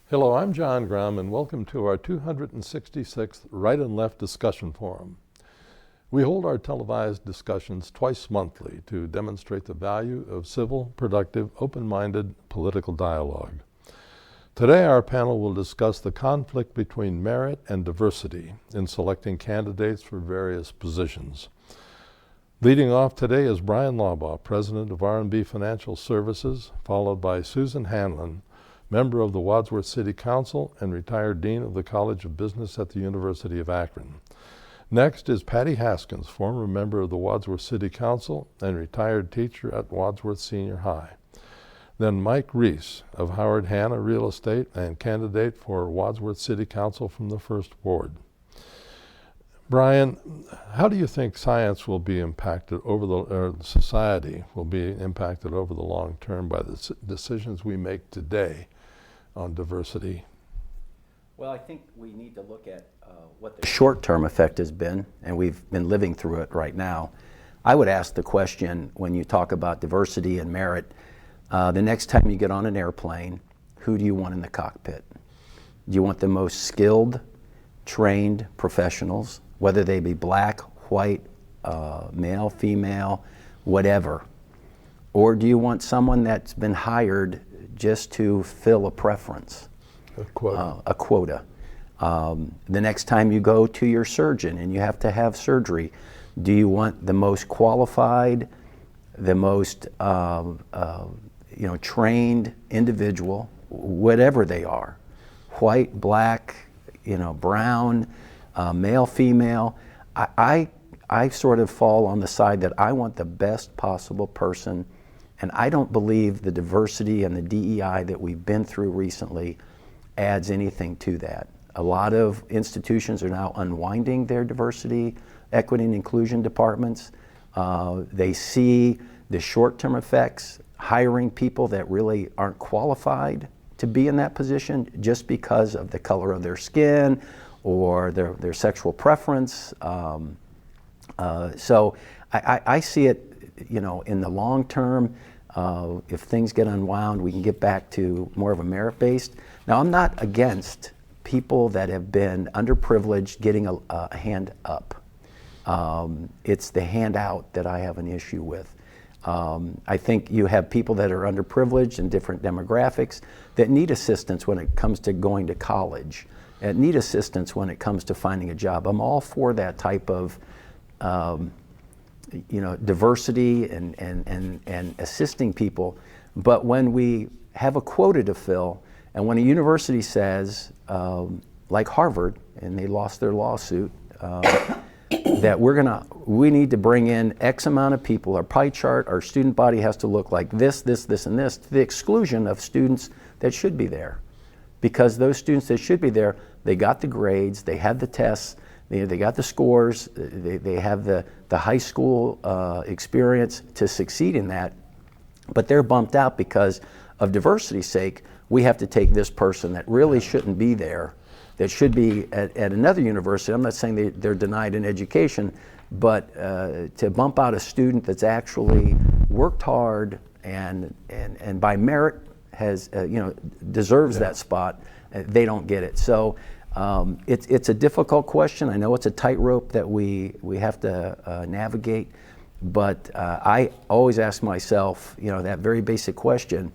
Hello, I'm John Graham, and welcome to our 266th Right and Left Discussion Forum. We hold our televised discussions twice monthly to demonstrate the value of civil, productive, open-minded political dialogue. Today, our panel will discuss the conflict between merit and diversity in selecting candidates for various positions. Leading off today is Brian Laubaugh, President of R&B Financial Services, followed by Susan Hanlon, member of the Wadsworth City Council and retired Dean of the College of Business at the University of Akron. Next is Patty Haskins, former member of the Wadsworth City Council and retired teacher at Wadsworth Senior High. Then Mike Reese of Howard Hanna Real Estate and candidate for Wadsworth City Council from the 1st Ward. Brian, how do you think science will be impacted or society will be impacted over the long term by the decisions we make today on diversity? Well, I think we need to look at what the short-term effect has been, and we've been living through it right now. I would ask the question, when you talk about diversity and merit, the next time you get on an airplane, who do you want in the cockpit? Do you want the most skilled, trained professionals, whether they be black, white, male, female, whatever? Or do you want someone that's been hired just to fill a preference? A quota. A quota. The next time you go to your surgeon and you have to have surgery, do you want the most qualified, the most trained individual, whatever they are, white, black, brown, male, female? I sort of fall on the side that I want the best possible person, and I don't believe the diversity and the DEI that we've been through recently adds anything to that. A lot of institutions are now unwinding their diversity, equity, and inclusion departments. They see the short-term effects, hiring people that really aren't qualified to be in that position just because of the color of their skin or their sexual preference. So I see it, in the long term. If things get unwound, we can get back to more of a merit-based. Now, I'm not against people that have been underprivileged getting a hand up. It's the handout that I have an issue with. I think you have people that are underprivileged in different demographics that need assistance when it comes to going to college, and need assistance when it comes to finding a job. I'm all for that type of diversity and assisting people. But when we have a quota to fill, and when a university says, like Harvard, and they lost their lawsuit, that we need to bring in X amount of people, our pie chart, our student body has to look like this, and this, to the exclusion of students that should be there. Because those students that should be there, they got the grades, they had the tests, they got the scores, they have the high school experience to succeed in that, but they're bumped out because of diversity's sake. We have to take this person that really shouldn't be there, that should be at another university. I'm not saying they're denied an education, but to bump out a student that's actually worked hard and by merit has deserves that spot, they don't get it. So it's a difficult question. I know it's a tightrope that we have to navigate, but I always ask myself, that very basic question: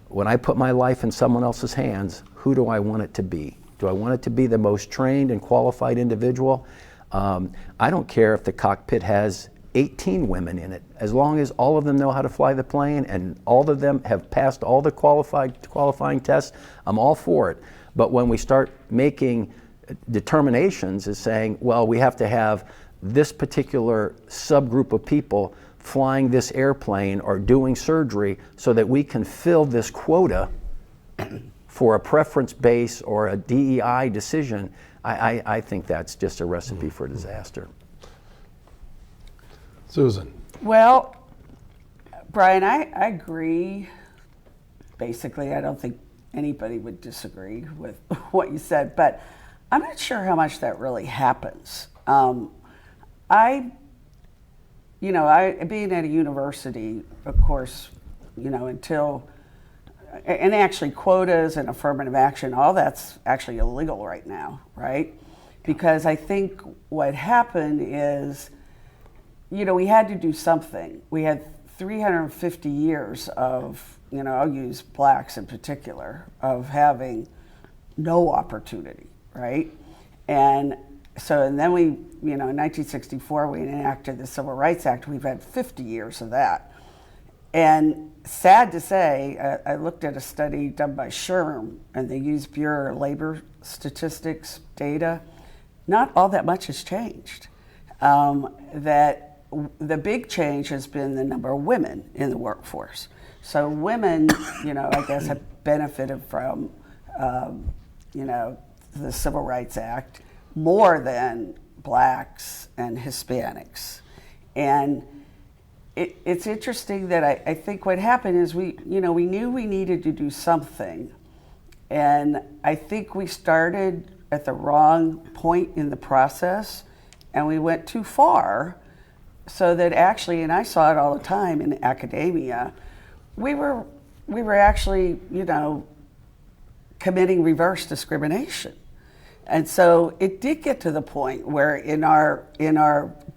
when I put my life in someone else's hands, who do I want it to be? Do I want it to be the most trained and qualified individual? I don't care if the cockpit has 18 women in it, as long as all of them know how to fly the plane and all of them have passed all the qualifying tests. I'm all for it. But when we start making determinations as saying, well, we have to have this particular subgroup of people flying this airplane or doing surgery so that we can fill this quota for a preference base or a DEI decision, I think that's just a recipe for disaster. Susan. Well, Brian, I agree. Basically, I don't think anybody would disagree with what you said, but I'm not sure how much that really happens. Being at a university, of course, until and actually quotas and affirmative action, all that's actually illegal right now, right? Because I think what happened is, we had to do something. We had 350 years of, I'll use blacks in particular, of having no opportunity, right? And then we, in 1964, we enacted the Civil Rights Act. We've had 50 years of that. And sad to say, I looked at a study done by SHRM, and they used Bureau of Labor Statistics data. Not all that much has changed. That the big change has been the number of women in the workforce. So women, I guess have benefited from, the Civil Rights Act more than blacks and Hispanics. And it's interesting that I think what happened is we knew we needed to do something. And I think we started at the wrong point in the process, and we went too far, so that actually, and I saw it all the time in academia, we were actually, committing reverse discrimination. And so it did get to the point where in our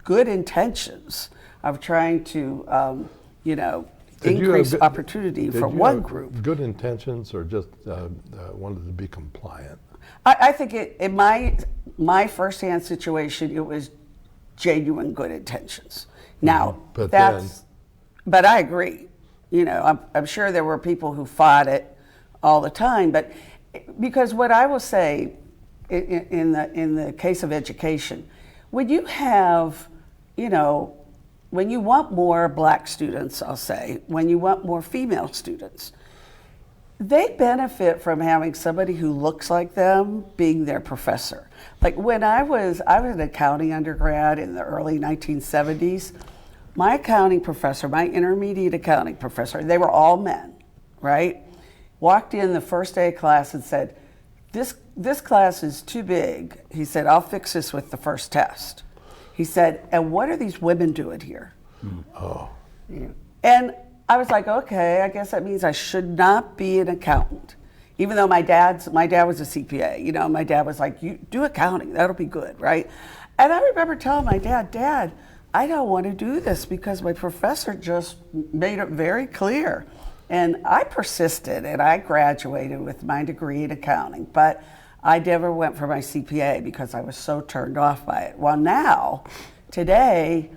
good intentions of trying to, increase opportunity for one group. Good intentions, or just wanted to be compliant? I think in my firsthand situation, it was genuine good intentions. Now, But I agree. I'm sure there were people who fought it all the time, but because what I will say in the case of education, when you have, when you want more black students, I'll say, when you want more female students, they benefit from having somebody who looks like them being their professor. Like when I was an accounting undergrad in the early 1970s, my accounting professor, my intermediate accounting professor, they were all men, right? Walked in the first day of class and said, this class is too big. He said, I'll fix this with the first test. He said, and what are these women doing here? Oh. And I was like, okay, I guess that means I should not be an accountant. Even though my dad was a CPA, my dad was like, you do accounting, that'll be good, right? And I remember telling my Dad, I don't want to do this because my professor just made it very clear. And I persisted, and I graduated with my degree in accounting, but I never went for my CPA because I was so turned off by it. Well, now, today,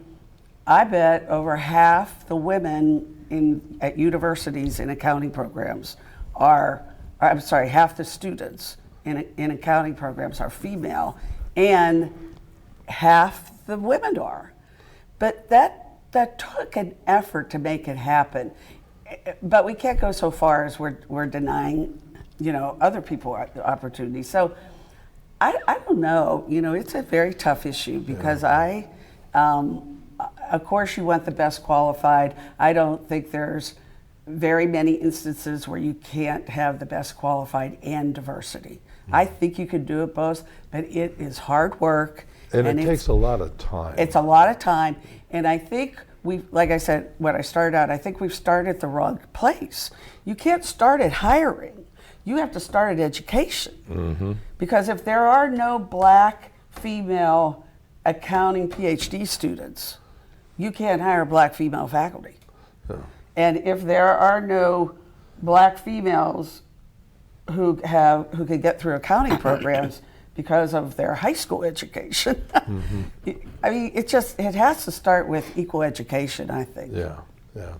I bet over half the women at universities in accounting programs half the students in accounting programs are female, and half the women are. But that took an effort to make it happen. But we can't go so far as we're denying, other people opportunities. So I don't know. It's a very tough issue because of course, you want the best qualified. I don't think there's very many instances where you can't have the best qualified and diversity. I think you could do it both, but it is hard work. And it takes a lot of time. It's a lot of time. And I think like I said, when I started out, I think we've started at the wrong place. You can't start at hiring. You have to start at education. Mm-hmm. Because if there are no black female accounting PhD students, you can't hire black female faculty. Yeah. And if there are no black females who can get through accounting programs because of their high school education, mm-hmm. I mean, it has to start with equal education, I think. Yeah.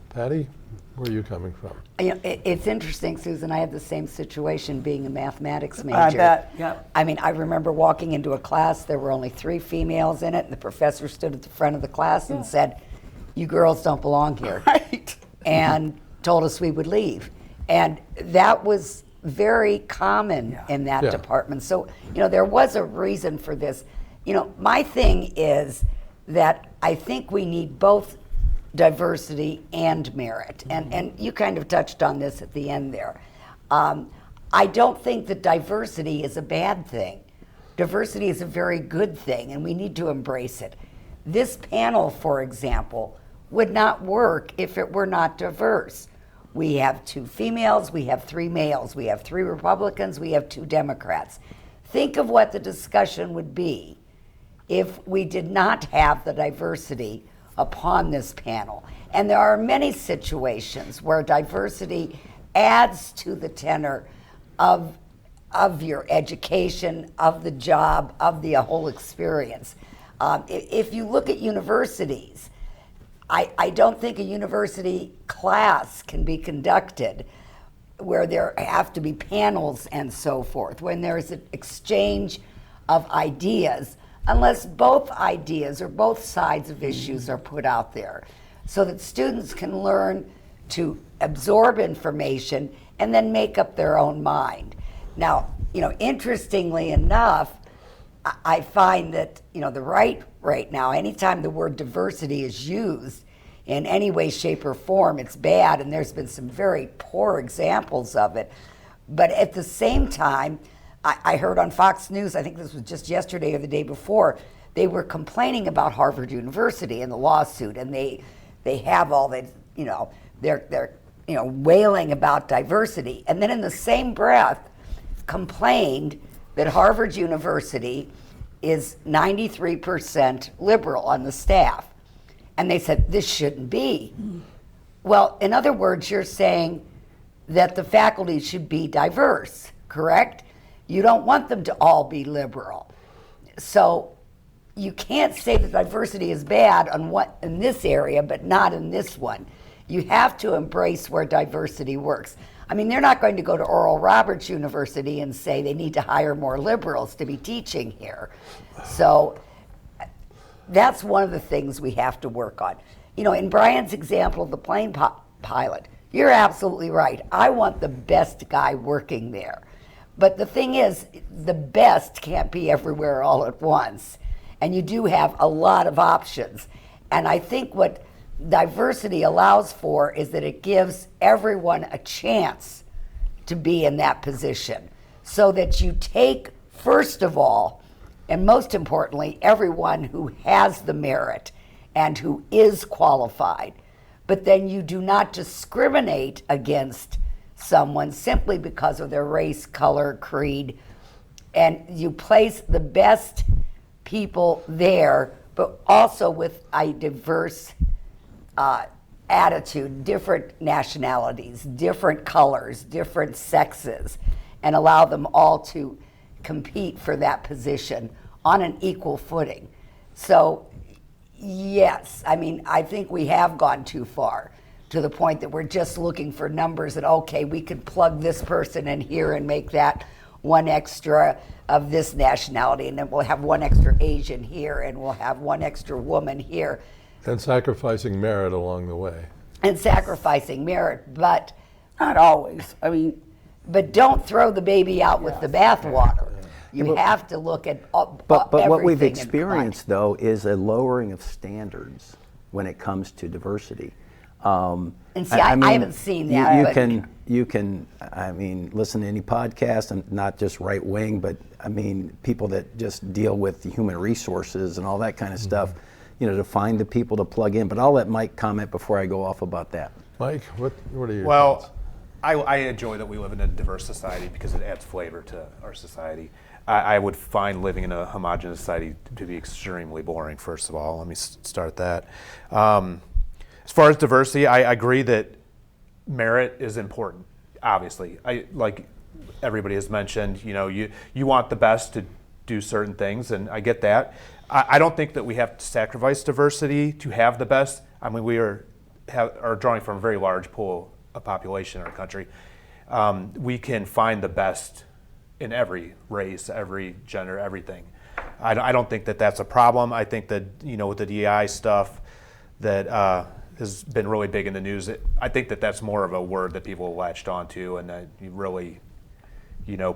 Patty, where are you coming from? It's interesting, Susan. I had the same situation being a mathematics major. I bet, yeah. I mean, I remember walking into a class, there were only 3 females in it, and the professor stood at the front of the class and said, "You girls don't belong here." Right. And told us we would leave. And that was very common in that department. So, there was a reason for this. My thing is that I think we need both diversity and merit. And you kind of touched on this at the end there. I don't think that diversity is a bad thing. Diversity is a very good thing, and we need to embrace it. This panel, for example, would not work if it were not diverse. We have 2 females, we have 3 males, we have 3 Republicans, we have 2 Democrats. Think of what the discussion would be if we did not have the diversity upon this panel. And there are many situations where diversity adds to the tenor of your education, of the job, of the whole experience. If you look at universities, I don't think a university class can be conducted where there have to be panels and so forth, when there's an exchange of ideas, unless both ideas or both sides of issues are put out there, so that students can learn to absorb information and then make up their own mind. Now, interestingly enough, I find that, the right now, anytime the word diversity is used in any way, shape, or form, it's bad, and there's been some very poor examples of it. But at the same time, I heard on Fox News, I think this was just yesterday or the day before, they were complaining about Harvard University and the lawsuit, and they have all the, they're wailing about diversity, and then in the same breath complained that Harvard University is 93% liberal on the staff. And they said, this shouldn't be. Well, in other words, you're saying that the faculty should be diverse, correct? You don't want them to all be liberal. So you can't say that diversity is bad in this area, but not in this one. You have to embrace where diversity works. I mean, they're not going to go to Oral Roberts University and say they need to hire more liberals to be teaching here. So that's one of the things we have to work on. In Brian's example of the plane pilot, you're absolutely right. I want the best guy working there. But the thing is, the best can't be everywhere all at once. And you do have a lot of options. And I think what diversity allows for is that it gives everyone a chance to be in that position, so that you take, first of all, and most importantly, everyone who has the merit and who is qualified, but then you do not discriminate against someone simply because of their race, color, creed, and you place the best people there, but also with a diverse attitude, different nationalities, different colors, different sexes, and allow them all to compete for that position on an equal footing. So, yes, I think we have gone too far, to the point that we're just looking for numbers that, okay, we could plug this person in here and make that one extra of this nationality, and then we'll have one extra Asian here, and we'll have one extra woman here. And sacrificing merit along the way. And sacrificing merit, but not always. But don't throw the baby out with the bathwater. You have to look at But what we've everything in experienced, though, is a lowering of standards when it comes to diversity. And see, I haven't seen that. You can listen to any podcast, and not just right wing, but people that just deal with the human resources and all that kind of stuff, to find the people to plug in. But I'll let Mike comment before I go off about that. Mike, what are your thoughts? I enjoy that we live in a diverse society because it adds flavor to our society. I would find living in a homogenous society to be extremely boring, first of all. Let me start that. As far as diversity, I agree that merit is important, obviously. Like everybody has mentioned, you want the best to do certain things, and I get that. I don't think that we have to sacrifice diversity to have the best. We are drawing from a very large pool of population in our country. We can find the best in every race, every gender, everything. I don't think that that's a problem. I think that, with the DEI stuff that has been really big in the news, I think that that's more of a word that people latched onto, and that you really,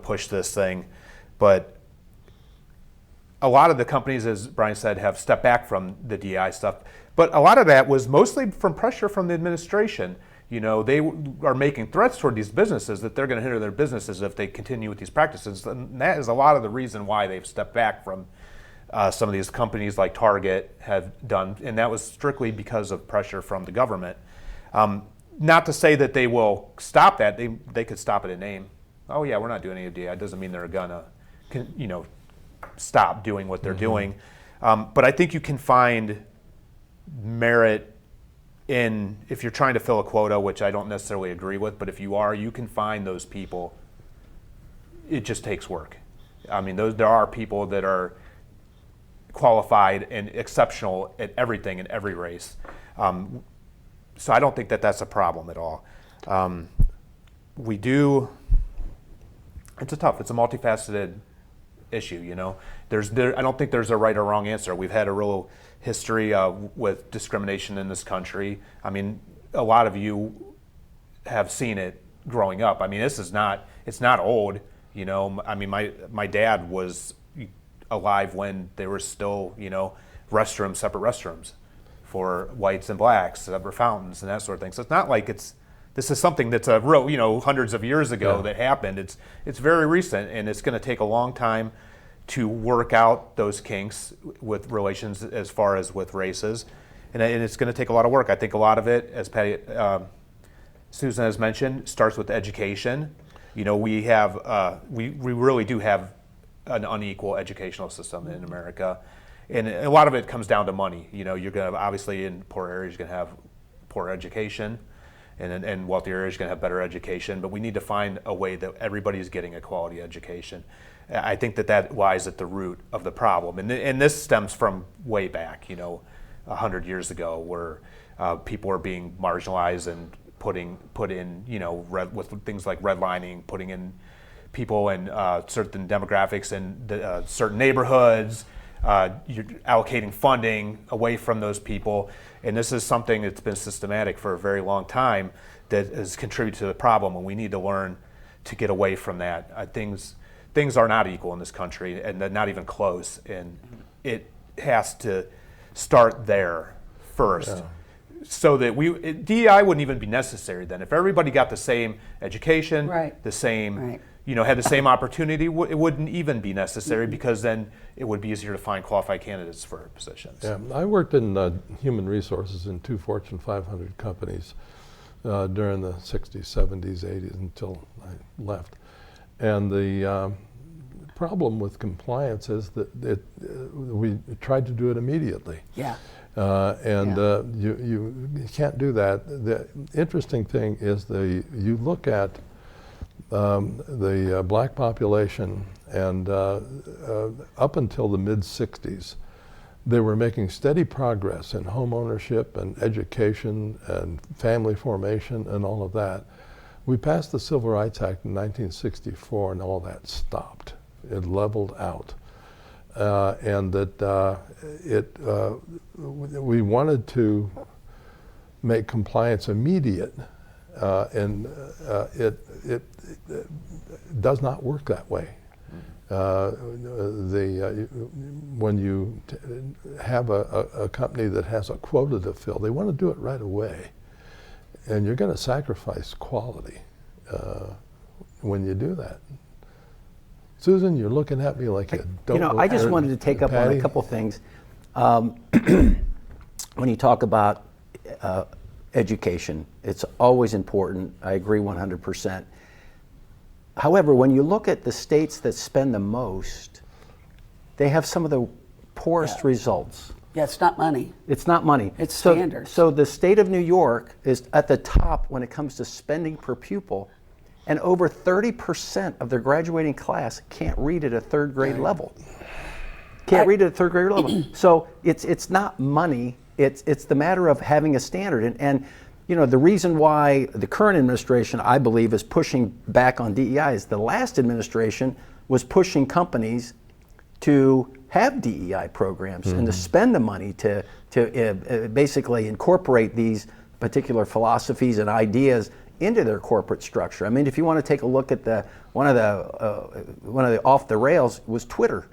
push this thing. But a lot of the companies, as Brian said, have stepped back from the DEI stuff. But a lot of that was mostly from pressure from the administration. They are making threats toward these businesses that they're going to hinder their businesses if they continue with these practices. And that is a lot of the reason why they've stepped back from some of these companies like Target have done. And that was strictly because of pressure from the government. not to say that they will stop that. They could stop it in name. Oh yeah, we're not doing any DEI. It doesn't mean they're gonna, stop doing what they're doing. But I think you can find merit in, if you're trying to fill a quota, which I don't necessarily agree with, but if you are, you can find those people. It just takes work. I mean, there are people that are qualified and exceptional at everything in every race. So I don't think that that's a problem at all. It's a multifaceted issue, I don't think there's a right or wrong answer. We've had a real history with discrimination in this country. I mean, a lot of you have seen it growing up. I mean, it's not old, I mean, my dad was alive when there were still, separate restrooms for whites and blacks, separate fountains and that sort of thing. So it's not like this is something that's a real, hundreds of years ago that happened. It's very recent, and it's going to take a long time to work out those kinks with relations as far as with races, and it's going to take a lot of work. I think a lot of it, as Patty, Susan has mentioned, starts with education. We really do have an unequal educational system in America, and a lot of it comes down to money. You're going to have, obviously, in poor areas, you're going to have poor education, and wealthier areas are going to have better education, but we need to find a way that everybody's getting a quality education. I think that lies at the root of the problem, and this stems from way back, 100 years ago, where people are being marginalized and put in, with things like redlining, putting in people in certain demographics in certain neighborhoods. You're allocating funding away from those people, and this is something that's been systematic for a very long time that has contributed to the problem, and we need to learn to get away from that. Things are not equal in this country, and they're not even close, and it has to start there first. So that DEI wouldn't even be necessary then. If everybody got the same education, the same, had the same opportunity, it wouldn't even be necessary, because then it would be easier to find qualified candidates for positions. Yeah, I worked in human resources in 2 Fortune 500 companies during the 60s, 70s, 80s until I left. And the problem with compliance is that we tried to do it immediately. Yeah. You can't do that. The interesting thing is you look at the black population, and up until the mid-60s, they were making steady progress in home ownership and education and family formation and all of that. We passed the Civil Rights Act in 1964, and all that stopped. It leveled out. And that we wanted to make compliance immediate, and it does not work that way. When you have a company that has a quota to fill, they want to do it right away, and you're going to sacrifice quality when you do that. Susan, you're looking at me like you don't know. I just wanted to take up on a couple things. When you talk about education, it's always important. I agree 100%. However, when you look at the states that spend the most, they have some of the poorest results. Yeah, it's not money. It's not money. It's standards. So the state of New York is at the top when it comes to spending per pupil, and over 30% of their graduating class can't read at a third grade level. Can't read at a third grade level. So it's not money. It's the matter of having a standard. And the reason why the current administration, I believe, is pushing back on DEI is the last administration was pushing companies to have DEI programs and to spend the money to basically incorporate these particular philosophies and ideas into their corporate structure. I mean, if you want to take a look at one of the off the rails was Twitter.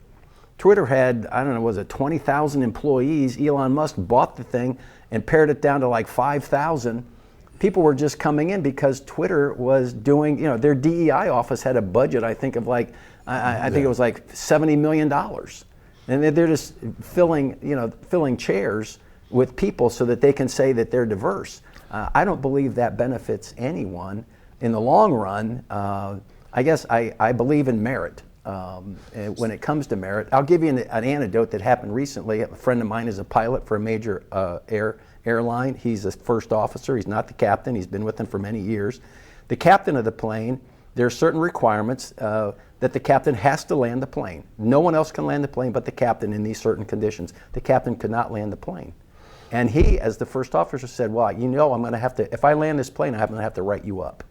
Twitter had, I don't know, was it 20,000 employees? Elon Musk bought the thing and pared it down to like 5,000. People were just coming in because Twitter was doing, their DEI office had a budget, I think, of like, I think it was like $70 million. And they're just filling chairs with people so that they can say that they're diverse. I don't believe that benefits anyone in the long run. I guess I believe in merit. When it comes to merit, I'll give you an anecdote that happened recently. A friend of mine is a pilot for a major airline. He's a first officer. He's not the captain. He's been with them for many years. The captain of the plane, there are certain requirements that the captain has to land the plane. No one else can land the plane but the captain in these certain conditions. The captain could not land the plane. And he, as the first officer, said, well, I'm going to have to, if I land this plane, I'm going to have to write you up,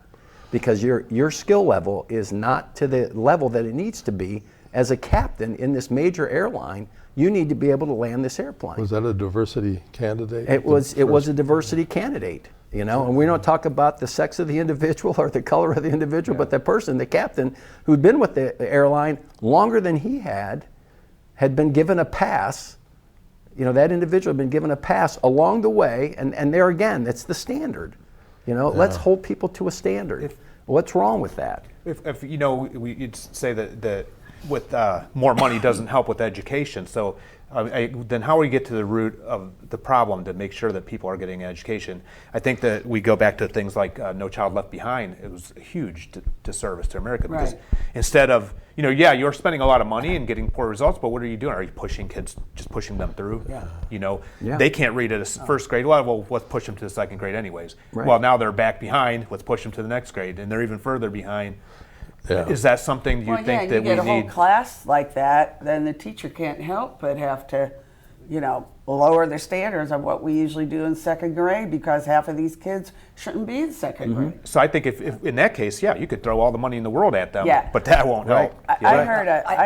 because your skill level is not to the level that it needs to be. As a captain in this major airline, you need to be able to land this airplane. Was that a diversity candidate? It was a diversity candidate, and we don't talk about the sex of the individual or the color of the individual, but the person, the captain, who'd been with the airline longer than he had been given a pass. That individual had been given a pass along the way, and there again, that's the standard. Let's hold people to a standard. What's wrong with that? If we'd say that with more money doesn't help with education. So then how do we get to the root of the problem to make sure that people are getting an education? I think that we go back to things like No Child Left Behind. It was huge disservice to America, because instead of, you're spending a lot of money and getting poor results, but what are you doing? Are you pushing kids, just pushing them through? They can't read at a first grade. Well, let's push them to the second grade anyways. Right. Well, now they're back behind. Let's push them to the next grade, and they're even further behind. Yeah. Is that something you think that we need? You get a whole class like that, then the teacher can't help but have to, lower the standards of what we usually do in second grade, because half of these kids shouldn't be in second grade. So I think if in that case, you could throw all the money in the world at them, Yeah. but that won't help. I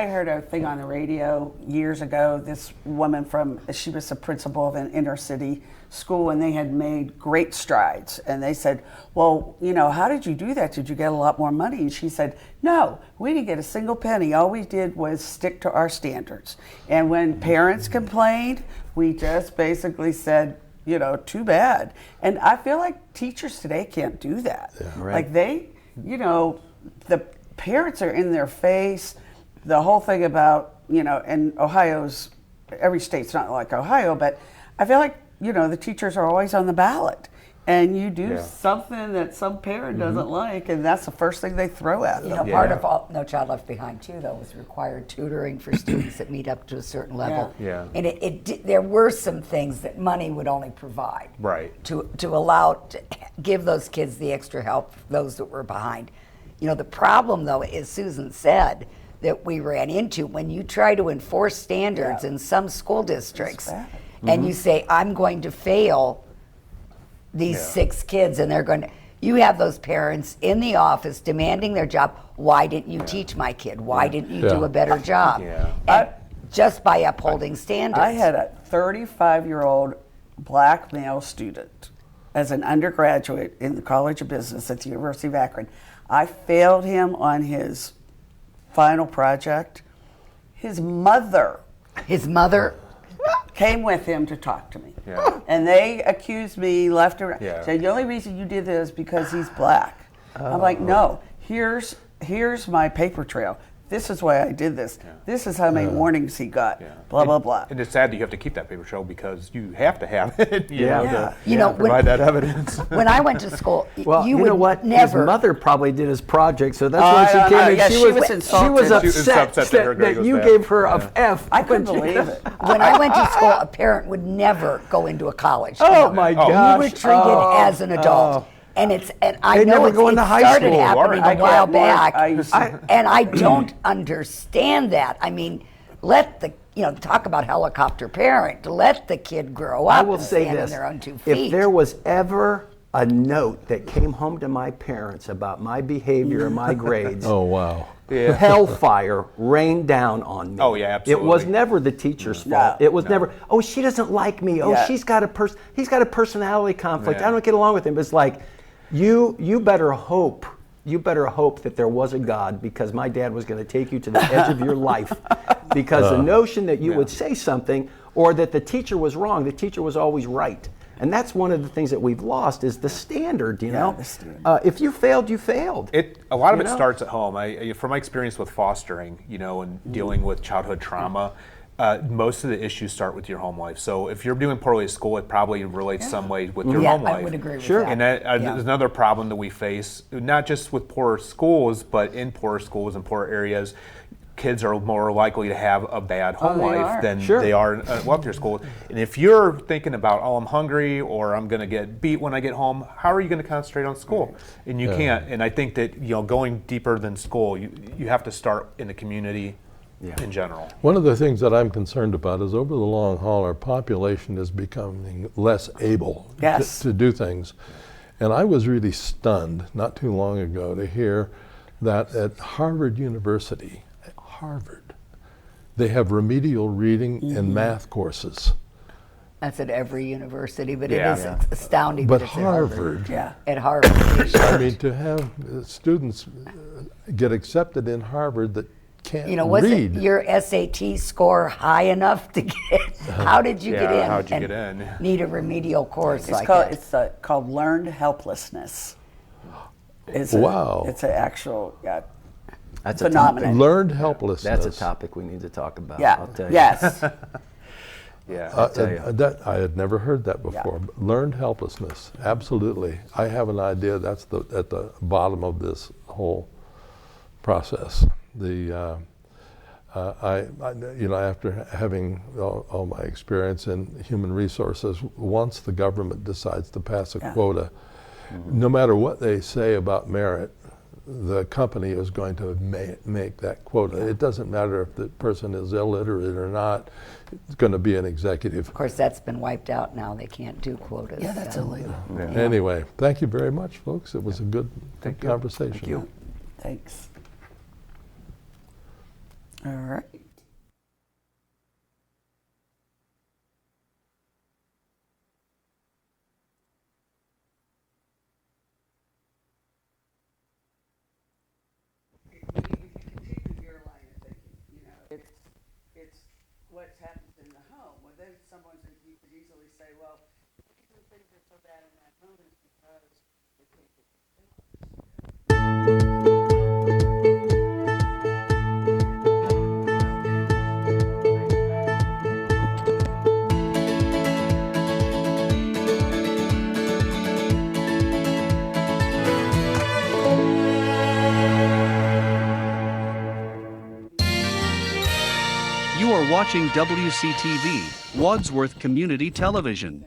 heard a thing on the radio years ago. This woman she was a principal of an inner city school, and they had made great strides. And they said, well, how did you do that? Did you get a lot more money? And she said, no, we didn't get a single penny. All we did was stick to our standards. And when parents complained, we just basically said, too bad. And I feel like teachers today can't do that. Yeah. Right. Like the parents are in their face. The whole thing about, and every state's not like Ohio, but I feel like, the teachers are always on the ballot. And you do something that some parent doesn't like, and that's the first thing they throw at them. Part of No Child Left Behind too, though, was required tutoring for students that meet up to a certain level. Yeah. And there were some things that money would only provide. Right. To give those kids the extra help, those that were behind. The problem, though, as Susan said, that we ran into when you try to enforce standards in some school districts, and you say, I'm going to fail these 6 kids, and they're going to, you have those parents in the office demanding their job. Why didn't you teach my kid? Why didn't you do a better job? And just by upholding standards. I had a 35-year-old black male student as an undergraduate in the College of Business at the University of Akron. I failed him on his final project. His mother came with him to talk to me. Yeah. And they accused me left and right. Yeah. Said, the only reason you did this is because he's black. I'm like, no, here's my paper trail. This is why I did this. This is how many warnings he got. Blah, blah, blah. And it's sad that you have to keep that paper trail, because you have to have it. To when, provide that evidence. When I went to school, Well, you know would what? never. His mother probably did his project, so that's why she came in. Yeah, she was she insulted. was She was upset upset that her grade that was you bad. gave her a F. I couldn't believe it. When I went to school, a parent would never go into a college. Oh my gosh! You were treated as an adult. And I They know never go into high started school. happening I a while got more- back, I used to- and I don't understand that. I mean, let the talk about helicopter parent. Let the kid grow up I will and say stand this: on their own 2 feet. if there was ever a note that came home to my parents about my behavior and my grades, Oh, wow. hellfire rained down on me. Oh, yeah, absolutely. It was never the teacher's fault. It was never, oh, she doesn't like me. Oh, Yeah. he's got a personality conflict. Yeah. I don't get along with him. It's like, you better hope that there was a God, because my dad was going to take you to the edge of your life. Because the notion that you would say something, or that the teacher was wrong, the teacher was always right. And that's one of the things that we've lost, is the standard, know? the standard. If you failed, you failed. A lot of You it know? starts at home. From my experience with fostering, and dealing with childhood trauma, Most of the issues start with your home life. So if you're doing poorly at school, it probably relates some way with your Yeah, home life. I would agree with Sure. that. And that, Yeah. there's another problem that we face, not just with poorer schools, but in poorer schools and poorer areas. Kids are more likely to have a bad home they life are. than Sure. they are in a wealthier school. And if you're thinking about, oh, I'm hungry or I'm going to get beat when I get home, how are you going to concentrate on school? And you can't. And I think that going deeper than school, you have to start in the community in general. One of the things that I'm concerned about is over the long haul, our population is becoming less able Yes. to do things. And I was really stunned not too long ago to hear that at Harvard University, they have remedial reading and math courses. That's at every university, but Yeah. it is astounding. But that it's at Harvard. Harvard, Yeah. At Harvard. I mean, to have students get accepted in Harvard that can't Was read. it your SAT score high enough to get? How did you get Yeah, in? how'd you and get in? Need a remedial course like It's that. called learned helplessness. Wow. It's an actual That's a phenomenon. topic. Learned helplessness. That's a topic we need to talk about. Yeah. I'll tell you. Yes. Yeah. tell you. That I had never heard that before. But learned helplessness, absolutely. I have an idea that's at the bottom of this whole process. After having all my experience in human resources, once the government decides to pass a quota, no matter what they say about merit, the company is going to make that quota. It doesn't matter if the person is illiterate or not. It's going to be an executive. Of course, that's been wiped out now. They can't do quotas. Yeah, that's so. illegal. Anyway, thank you very much, folks. It was a good conversation. Thank you. Thanks. All right. It's what happens in the home. Well, then you could easily say, well, the reason things are so bad in that home is because they can't get You are watching WCTV, Wadsworth Community Television.